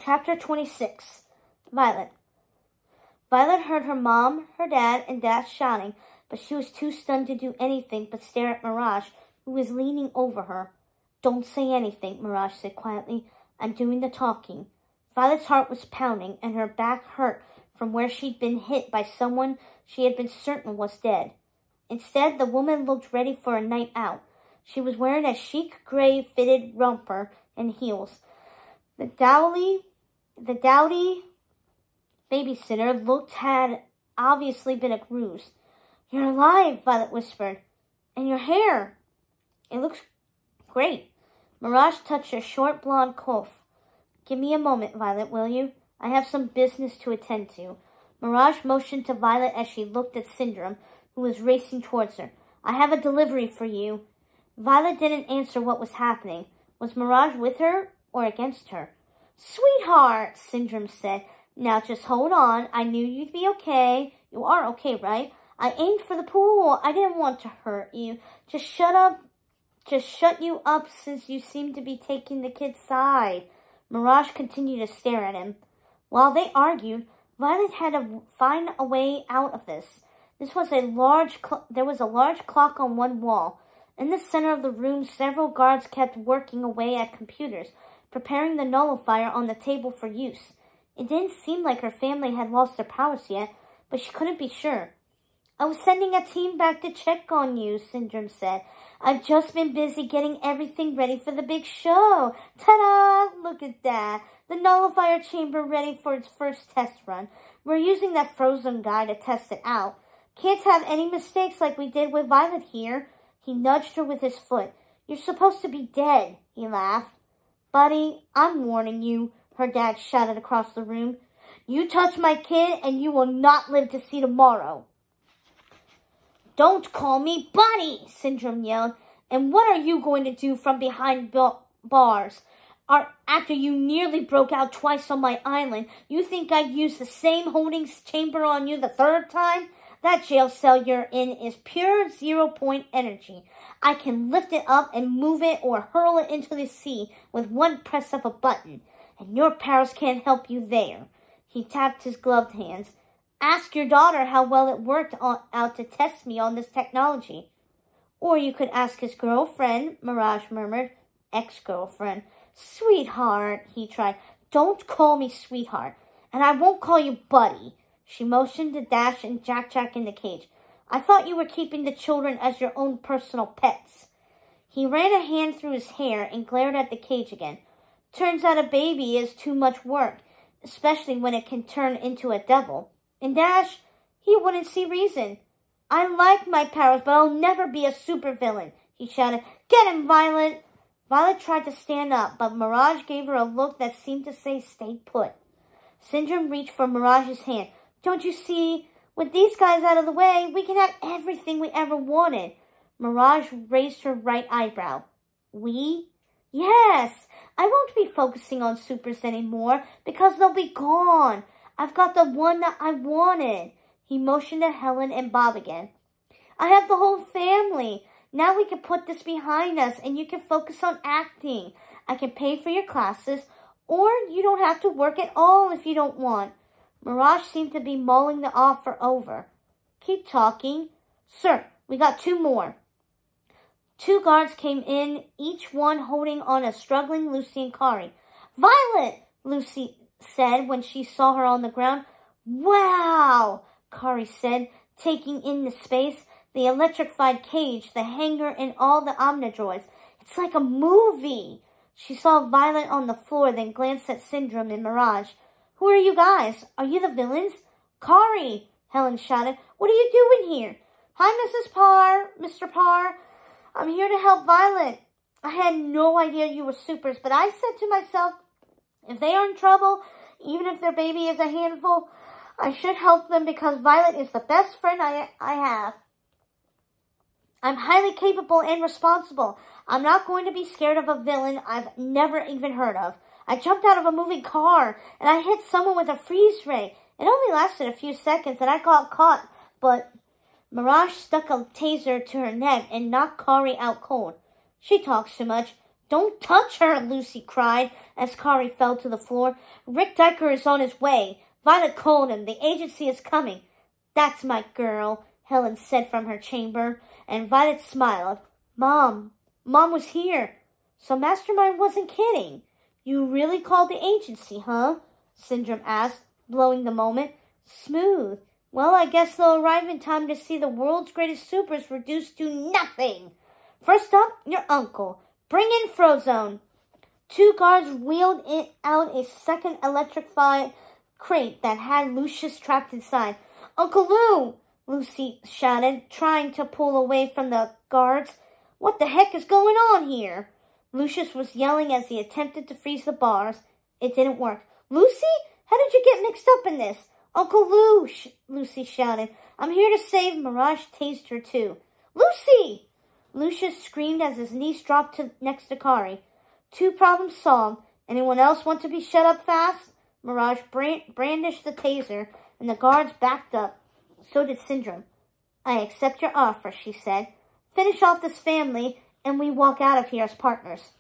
Chapter 26. Violet. Violet heard her mom, her dad, and Dash shouting, but she was too stunned to do anything but stare at Mirage, who was leaning over her. "Don't say anything," Mirage said quietly. "I'm doing the talking." Violet's heart was pounding, and her back hurt from where she'd been hit by someone she had been certain was dead. Instead, the woman looked ready for a night out. She was wearing a chic gray fitted romper and heels. The dowdy babysitter had obviously been a ruse. "You're alive," Violet whispered. "And your hair. It looks great." Mirage touched her short blonde coif. "Give me a moment, Violet, will you? I have some business to attend to." Mirage motioned to Violet as she looked at Syndrome, who was racing towards her. "I have a delivery for you." Violet didn't answer what was happening. Was Mirage with her or against her? "Sweetheart," Syndrome said. "Now just hold on. I knew you'd be okay. You are okay, right? I aimed for the pool. I didn't want to hurt you. Just shut you up since you seem to be taking the kid's side." Mirage continued to stare at him. While they argued, Violet had to find a way out of this. There was a large clock on one wall. In the center of the room, several guards kept working away at computers, preparing the nullifier on the table for use. It didn't seem like her family had lost their powers yet, but she couldn't be sure. "I was sending a team back to check on you," Syndrome said. "I've just been busy getting everything ready for the big show." Ta-da! Look at that. The nullifier chamber ready for its first test run. We're using that frozen guy to test it out. Can't have any mistakes like we did with Violet here. He nudged her with his foot. "You're supposed to be dead," he laughed. "Buddy, I'm warning you," her dad shouted across the room. "You touch my kid and you will not live to see tomorrow." "Don't call me Buddy," Syndrome yelled. "And what are you going to do from behind bars? After you nearly broke out twice on my island, you think I'd use the same holding chamber on you the third time? That jail cell you're in is pure 0-point energy. I can lift it up and move it or hurl it into the sea with one press of a button. And your powers can't help you there." He tapped his gloved hands. "Ask your daughter how well it worked out to test me on this technology." "Or you could ask his girlfriend," Mirage murmured. "Ex-girlfriend." "Sweetheart," he tried. "Don't call me sweetheart. And I won't call you Buddy." She motioned to Dash and Jack in the cage. "I thought you were keeping the children as your own personal pets." He ran a hand through his hair and glared at the cage again. "Turns out a baby is too much work, especially when it can turn into a devil." And Dash, he wouldn't see reason. "I like my powers, but I'll never be a supervillain," he shouted. "Get him, Violet!" Violet tried to stand up, but Mirage gave her a look that seemed to say, "Stay put." Syndrome reached for Mirage's hand. "Don't you see? With these guys out of the way, we can have everything we ever wanted." Mirage raised her right eyebrow. "We?" "Yes, I won't be focusing on supers anymore because they'll be gone. I've got the one that I wanted." He motioned to Helen and Bob again. "I have the whole family. Now we can put this behind us and you can focus on acting. I can pay for your classes, or you don't have to work at all if you don't want." Mirage seemed to be mulling the offer over. "Keep talking." "Sir, we got 2 more." 2 guards came in, each one holding on a struggling Lucy and Kari. "Violet!" Lucy said when she saw her on the ground. "Wow!" Kari said, taking in the space, the electrified cage, the hangar, and all the Omnidroids. "It's like a movie." She saw Violet on the floor, then glanced at Syndrome and Mirage. "Who are you guys? Are you the villains?" "Kari!" Helen shouted. "What are you doing here?" "Hi, Mrs. Parr, Mr. Parr. I'm here to help Violet. I had no idea you were supers, but I said to myself, if they are in trouble, even if their baby is a handful, I should help them because Violet is the best friend I have. I'm highly capable and responsible. I'm not going to be scared of a villain I've never even heard of. I jumped out of a moving car, and I hit someone with a freeze ray. It only lasted a few seconds, and I got caught, but..." Mirage stuck a taser to her neck and knocked Kari out cold. "She talks too much. Don't touch her, Lucy cried as Kari fell to the floor. Rick Decker is on his way. Violet called him. The agency is coming. That's my girl, Helen said from her chamber, and Violet smiled. Mom was here. So Mastermind wasn't kidding. You really called the agency, huh? Syndrome asked, blowing the moment. Smooth. Well, I guess they'll arrive in time to see the world's greatest supers reduced to nothing. First up, your uncle. Bring in Frozone. 2 guards wheeled out a second electrified crate that had Lucius trapped inside. Uncle Lou! Lucy shouted, trying to pull away from the guards. What the heck is going on here? Lucius was yelling as he attempted to freeze the bars. It didn't work. Lucy? How did you get mixed up in this? Uncle Lou, Lucy shouted. I'm here to save. Mirage tased her too. Lucy! Lucius screamed as his niece dropped next to Kari. 2 problems solved. Anyone else want to be shut up fast? Mirage brandished the taser, and the guards backed up. So did Syndrome. I accept your offer, she said. Finish off this family, and we walk out of here as partners.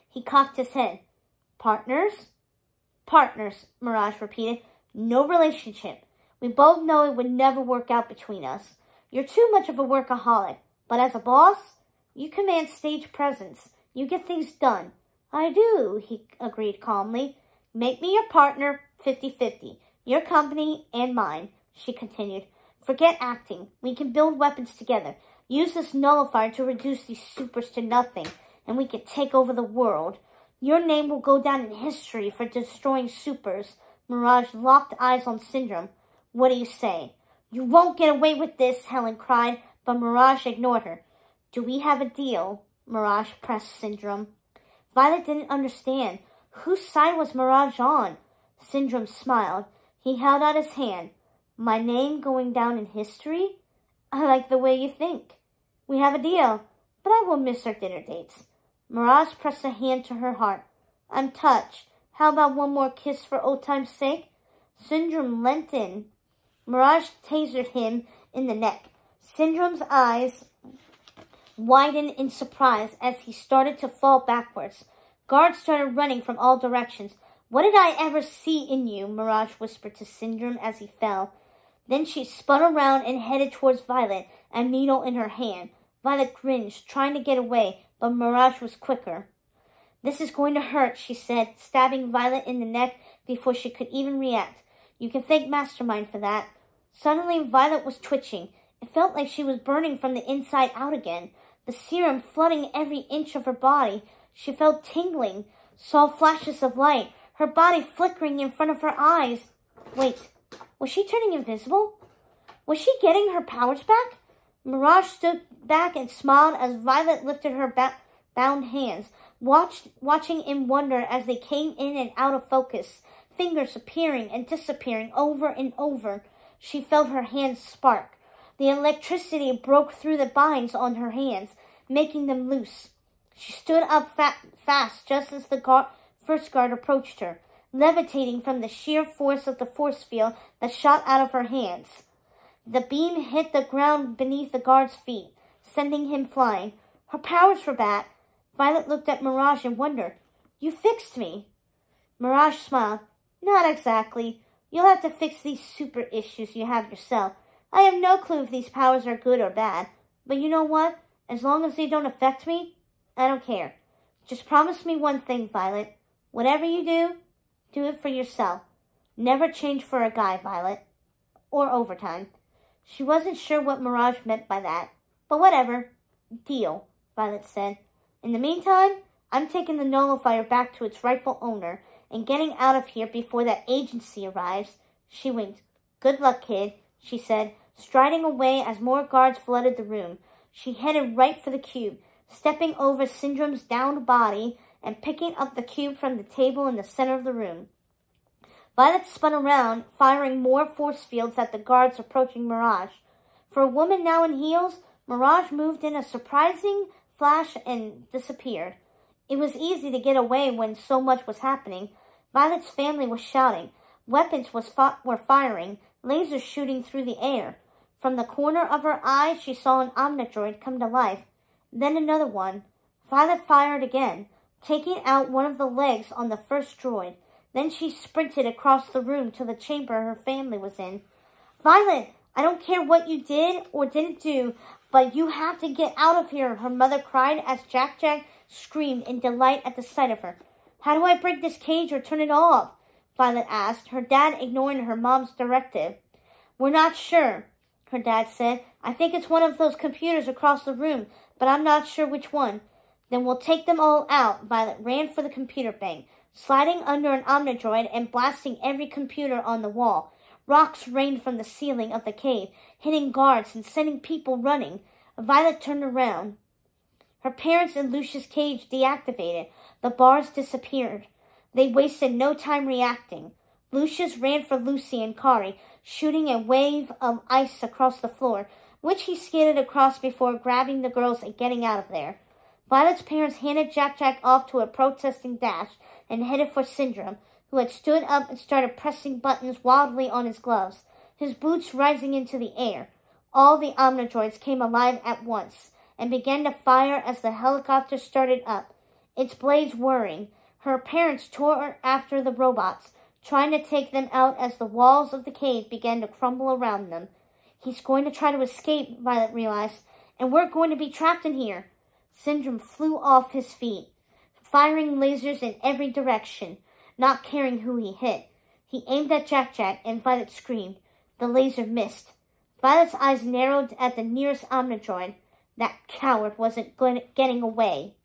He cocked his head. Partners? Partners, Mirage repeated. No relationship. We both know it would never work out between us. You're too much of a workaholic. But as a boss, you command stage presence. You get things done. I do, he agreed calmly. Make me your partner, 50-50. Your company and mine, she continued. Forget acting. We can build weapons together. Use this nullifier to reduce these supers to nothing, and we can take over the world. Your name will go down in history for destroying supers. Mirage locked eyes on Syndrome. What do you say? You won't get away with this, Helen cried, but Mirage ignored her. Do we have a deal? Mirage pressed Syndrome. Violet didn't understand. Whose side was Mirage on? Syndrome smiled. He held out his hand. My name going down in history? I like the way you think. We have a deal, but I will miss our dinner dates. Mirage pressed a hand to her heart. I'm touched. How about one more kiss for old time's sake? Syndrome leant in. Mirage tasered him in the neck. Syndrome's eyes widened in surprise as he started to fall backwards. Guards started running from all directions. What did I ever see in you? Mirage whispered to Syndrome as he fell. Then she spun around and headed towards Violet, a needle in her hand. Violet cringed, trying to get away, but Mirage was quicker. This is going to hurt, she said, stabbing Violet in the neck before she could even react. You can thank Mastermind for that. Suddenly, Violet was twitching. It felt like she was burning from the inside out again, the serum flooding every inch of her body. She felt tingling, saw flashes of light, her body flickering in front of her eyes. Wait, was she turning invisible? Was she getting her powers back? Mirage stood back and smiled as Violet lifted her bound hands, watching in wonder as they came in and out of focus, fingers appearing and disappearing over and over. She felt her hands spark. The electricity broke through the binds on her hands, making them loose. She stood up fast just as the first guard approached her, levitating from the sheer force of the force field that shot out of her hands. The beam hit the ground beneath the guard's feet, sending him flying. Her powers were back. Violet looked at Mirage in wonder. You fixed me. Mirage smiled. Not exactly. You'll have to fix these super issues you have yourself. I have no clue if these powers are good or bad. But you know what? As long as they don't affect me, I don't care. Just promise me one thing, Violet. Whatever you do it for yourself. Never change for a guy, Violet. Or overtime. She wasn't sure what Mirage meant by that. But whatever. Deal, Violet said. In the meantime, I'm taking the nullifier back to its rightful owner and getting out of here before that agency arrives. She winked. Good luck, kid, she said, striding away as more guards flooded the room. She headed right for the cube, stepping over Syndrome's downed body and picking up the cube from the table in the center of the room. Violet spun around, firing more force fields at the guards approaching Mirage. For a woman now in heels, Mirage moved in a surprising flash and disappeared. It was easy to get away when so much was happening. Violet's family was shouting. Weapons were firing, lasers shooting through the air. From the corner of her eye, she saw an Omnidroid come to life. Then another one. Violet fired again, taking out one of the legs on the first droid. Then she sprinted across the room to the chamber her family was in. Violet, I don't care what you did or didn't do, but you have to get out of here, her mother cried as Jack Jack screamed in delight at the sight of her. How do I break this cage or turn it off? Violet asked, her dad ignoring her mom's directive. We're not sure, her dad said. I think it's one of those computers across the room, but I'm not sure which one. Then we'll take them all out. Violet ran for the computer bank, sliding under an Omnidroid and blasting every computer on the wall. Rocks rained from the ceiling of the cave, hitting guards and sending people running. Violet turned around. Her parents and Lucius' cage deactivated. The bars disappeared. They wasted no time reacting. Lucius ran for Lucy and Kari, shooting a wave of ice across the floor, which he skated across before grabbing the girls and getting out of there. Violet's parents handed Jack Jack off to a protesting Dash and headed for Syndrome, who had stood up and started pressing buttons wildly on his gloves, his boots rising into the air. All the Omnidroids came alive at once and began to fire as the helicopter started up, its blades whirring. Her parents tore after the robots, trying to take them out as the walls of the cave began to crumble around them. He's going to try to escape, Violet realized, and we're going to be trapped in here. Syndrome flew off his feet, firing lasers in every direction, not caring who he hit. He aimed at Jack Jack, and Violet screamed. The laser missed. Violet's eyes narrowed at the nearest Omnidroid. That coward wasn't getting away.